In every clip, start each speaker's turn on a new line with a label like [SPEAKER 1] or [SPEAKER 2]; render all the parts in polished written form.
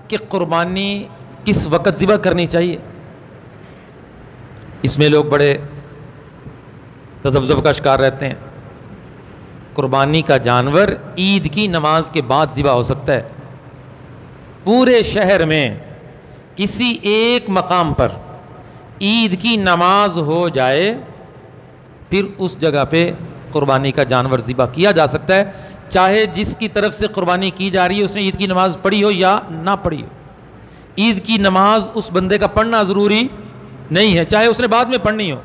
[SPEAKER 1] کہ قربانی کس وقت ذبح کرنی چاہیے، اس میں لوگ بڑے تذبذب کا شکار رہتے ہیں۔ قربانی کا جانور عید کی نماز کے بعد ذبح ہو سکتا ہے۔ پورے شہر میں کسی ایک مقام پر عید کی نماز ہو جائے پھر اس جگہ پہ قربانی کا جانور ذبح کیا جا سکتا ہے، چاہے جس کی طرف سے قربانی کی جا رہی ہے اس نے عید کی نماز پڑھی ہو یا نہ پڑھی ہو۔ عید کی نماز اس بندے کا پڑھنا ضروری نہیں ہے، چاہے اس نے بعد میں پڑھنی ہو،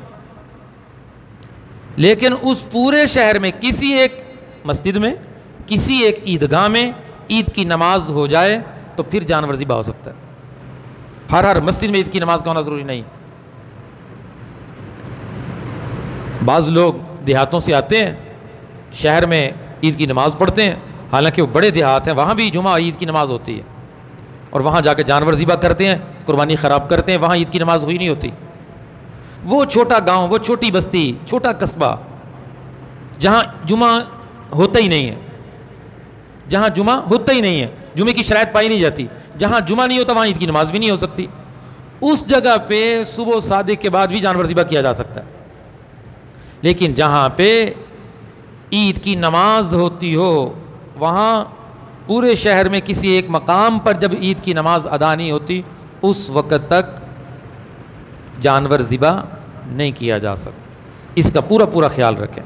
[SPEAKER 1] لیکن اس پورے شہر میں کسی ایک مسجد میں کسی ایک عیدگاہ میں عید کی نماز ہو جائے تو پھر جانور ذبح ہو سکتا ہے۔ ہر مسجد میں عید کی نماز کا ہونا ضروری نہیں۔ بعض لوگ دیہاتوں سے آتے ہیں، شہر میں عید کی نماز پڑھتے ہیں، حالانکہ وہ بڑے دیہات ہیں، وہاں بھی جمعہ عید کی نماز ہوتی ہے، اور وہاں جا کے جانور ذبح کرتے ہیں، قربانی خراب کرتے ہیں، وہاں عید کی نماز ہوئی نہیں ہوتی۔ وہ چھوٹا گاؤں، وہ چھوٹی بستی، چھوٹا قصبہ جہاں جمعہ ہوتا ہی نہیں ہے، جہاں جمعہ ہوتا ہی نہیں ہے، جمعے کی شرائط پائی نہیں جاتی، جہاں جمعہ نہیں ہوتا وہاں عید کی نماز بھی نہیں ہو سکتی، اس جگہ پہ صبح صادق کے بعد بھی جانور ذبح کیا جا سکتا ہے۔ لیکن جہاں پہ عید کی نماز ہوتی ہو وہاں پورے شہر میں کسی ایک مقام پر جب عید کی نماز ادا نہیں ہوتی اس وقت تک جانور ذبح نہیں کیا جا سکتا۔ اس کا پورا خیال رکھیں۔